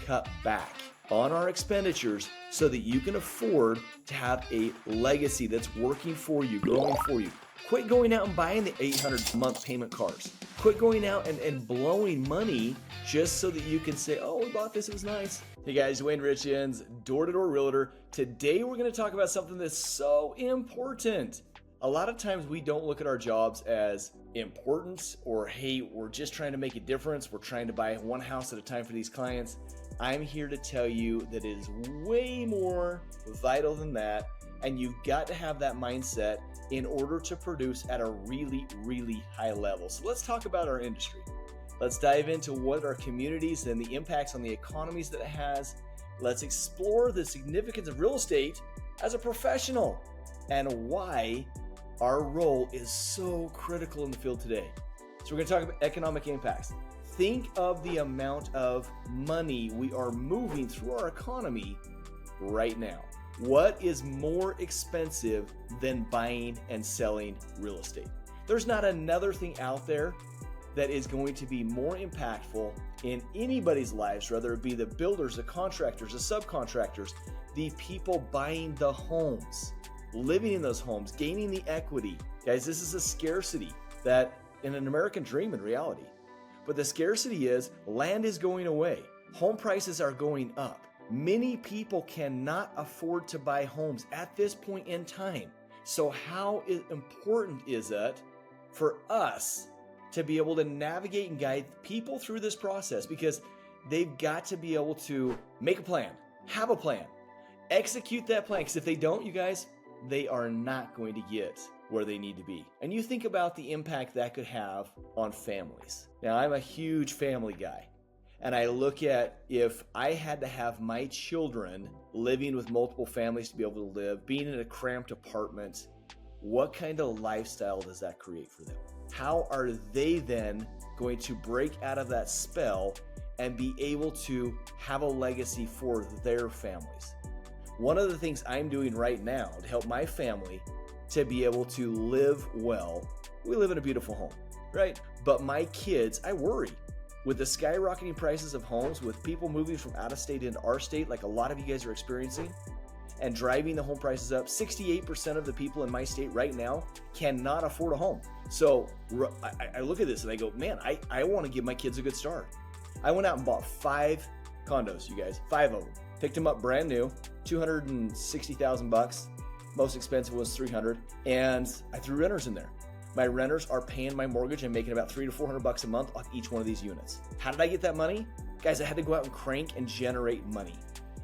cut back on our expenditures so that you can afford to have a legacy that's working for you, growing for you. Quit going out and buying the $800 a month payment cars. Quit going out and blowing money just so that you can say, oh, we bought this, it was nice. Hey guys, Dwayne Richens, Door-to-Door Realtor. Today we're going to talk about something that's so important. A lot of times we don't look at our jobs as important or, hey, we're just trying to make a difference. We're trying to buy one house at a time for these clients. I'm here to tell you that it is way more vital than that. And you've got to have that mindset in order to produce at a really, really high level. So let's talk about our industry. Let's dive into what our communities and the impacts on the economies that it has. Let's explore the significance of real estate as a professional and why our role is so critical in the field today. So we're going to talk about economic impacts. Think of the amount of money we are moving through our economy right now. What is more expensive than buying and selling real estate? There's not another thing out there that is going to be more impactful in anybody's lives, whether it be the builders, the contractors, the subcontractors, the people buying the homes, living in those homes, gaining the equity. Guys, this is a scarcity that in an American dream in reality. But the scarcity is land is going away. Home prices are going up. Many people cannot afford to buy homes at this point in time. So how important is it for us to be able to navigate and guide people through this process? Because they've got to be able to make a plan, have a plan, execute that plan. Because if they don't, you guys, they are not going to get where they need to be. And you think about the impact that could have on families. Now, I'm a huge family guy. And I look at if I had to have my children living with multiple families to be able to live, being in a cramped apartment, what kind of lifestyle does that create for them? How are they then going to break out of that spell and be able to have a legacy for their families? One of the things I'm doing right now to help my family to be able to live well, we live in a beautiful home, right? But my kids, I worry. With the skyrocketing prices of homes, with people moving from out of state into our state, like a lot of you guys are experiencing, and driving the home prices up, 68% of the people in my state right now cannot afford a home. So I look at this and I go, man, I want to give my kids a good start. I went out and bought 5 condos, you guys, 5 of them. Picked them up brand new, $260,000. Most expensive was $300, and I threw renters in there. My renters are paying my mortgage and making about $300 to $400 a month off each one of these units. How did I get that money? Guys, I had to go out and crank and generate money.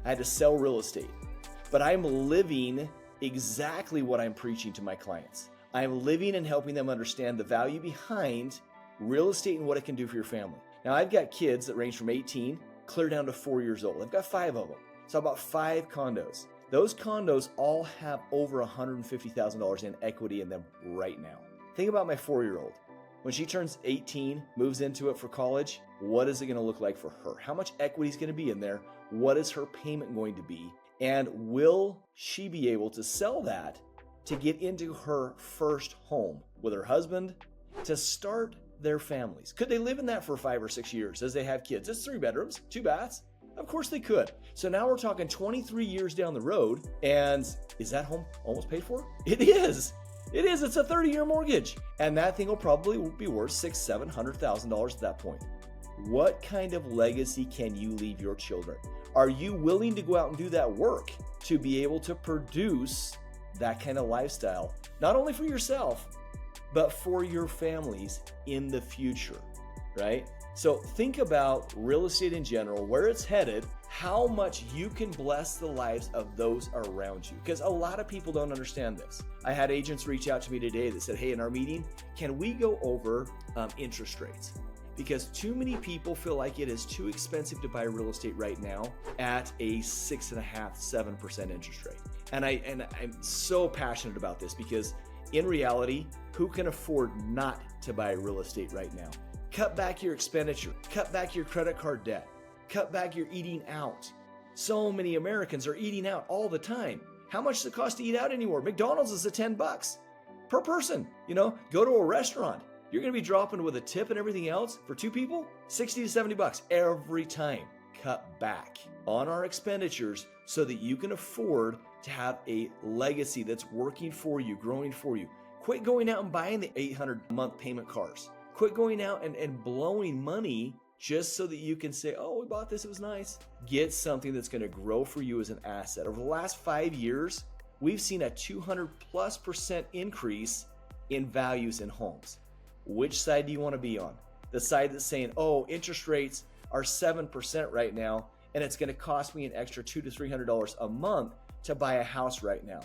I had to sell real estate. But I'm living exactly what I'm preaching to my clients. I'm living and helping them understand the value behind real estate and what it can do for your family. Now, I've got kids that range from 18 clear down to 4 years old. I've got 5 of them. So I bought 5 condos. Those condos all have over $150,000 in equity in them right now. Think about my 4-year-old. When she turns 18, moves into it for college, what is it going to look like for her? How much equity is going to be in there? What is her payment going to be? And will she be able to sell that to get into her first home with her husband to start their families? Could they live in that for 5 or 6 years as they have kids? It's 3 bedrooms, 2 baths. Of course they could. So now we're talking 23 years down the road, and is that home almost paid for? It is. It is. It's a 30-year mortgage. And that thing will probably be worth $600,000, $700,000 at that point. What kind of legacy can you leave your children? Are you willing to go out and do that work to be able to produce that kind of lifestyle, not only for yourself, but for your families in the future, right? So think about real estate in general, where it's headed, how much you can bless the lives of those around you. Because a lot of people don't understand this. I had agents reach out to me today that said, hey, in our meeting, can we go over interest rates? Because too many people feel like it is too expensive to buy real estate right now at a 6.5%, 7% interest rate. And I'm so passionate about this because in reality, who can afford not to buy real estate right now? Cut back your expenditure, cut back your credit card debt, cut back your eating out. So many Americans are eating out all the time. How much does it cost to eat out anymore? McDonald's is at $10 per person. Go to a restaurant. You're going to be dropping with a tip and everything else for 2 people, $60 to $70 every time. cut back on our expenditures so that you can afford to have a legacy that's working for you, growing for you. Quit going out and buying the 800 a month payment cars. Quit going out and blowing money just so that you can say, oh, we bought this, it was nice. Get something that's going to grow for you as an asset. Over the last 5 years, we've seen a 200+% increase in values in homes. Which side do you want to be on? The side that's saying, oh, interest rates are 7% right now, and it's going to cost me an extra $200 to $300 a month to buy a house right now.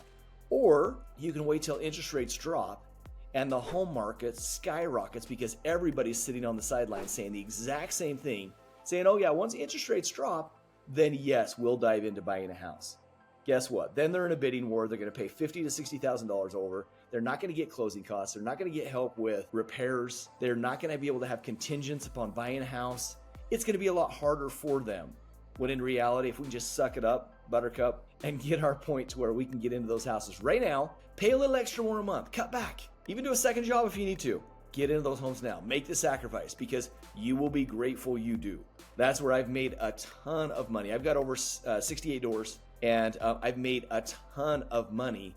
Or you can wait till interest rates drop and the home market skyrockets because everybody's sitting on the sidelines saying the exact same thing, saying, oh yeah, once interest rates drop, then yes, we'll dive into buying a house. Guess what? Then they're in a bidding war. They're going to pay $50,000 to $60,000 over. They're not going to get closing costs. They're not going to get help with repairs. They're not going to be able to have contingents upon buying a house. It's going to be a lot harder for them. When in reality, if we can just suck it up, buttercup, and get our point to where we can get into those houses right now, pay a little extra more a month, cut back, even do a second job if you need to. Get into those homes now. Make the sacrifice because you will be grateful you do. That's where I've made a ton of money. I've got over 68 doors, and I've made a ton of money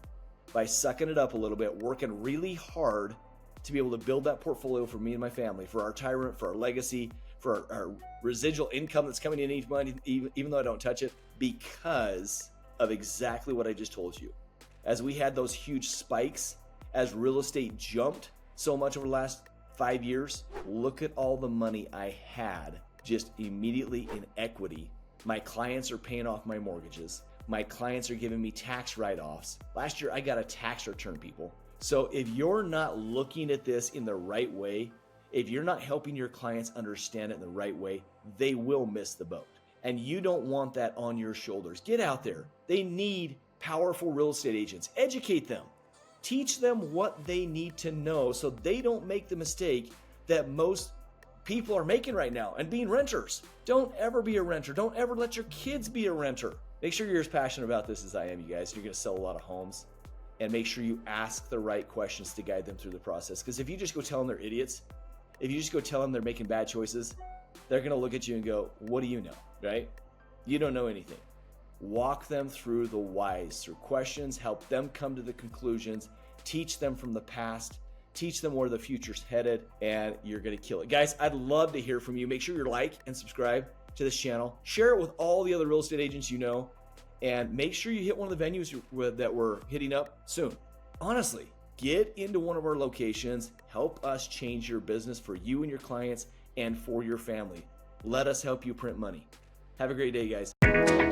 by sucking it up a little bit, working really hard to be able to build that portfolio for me and my family, for our retirement, for our legacy, for our residual income that's coming in each month, even though I don't touch it, because of exactly what I just told you. As we had those huge spikes, as real estate jumped so much over the last 5 years, look at all the money I had just immediately in equity. My clients are paying off my mortgages. My clients are giving me tax write-offs. Last year, I got a tax return, people. So if you're not looking at this in the right way, if you're not helping your clients understand it in the right way, they will miss the boat. And you don't want that on your shoulders. Get out there. They need powerful real estate agents. Educate them. Teach them what they need to know so they don't make the mistake that most people are making right now and being renters. Don't ever be a renter. Don't ever let your kids be a renter. Make sure you're as passionate about this as I am, you guys. You're going to sell a lot of homes. And make sure you ask the right questions to guide them through the process. Because if you just go tell them they're idiots, if you just go tell them they're making bad choices, they're going to look at you and go, what do you know, right? You don't know anything. Walk them through the whys, through questions, help them come to the conclusions, teach them from the past, teach them where the future's headed, and you're going to kill it. Guys, I'd love to hear from you. Make sure you like and subscribe to this channel. Share it with all the other real estate agents you know, and make sure you hit one of the venues that we're hitting up soon. Honestly, get into one of our locations. Help us change your business for you and your clients and for your family. Let us help you print money. Have a great day, guys.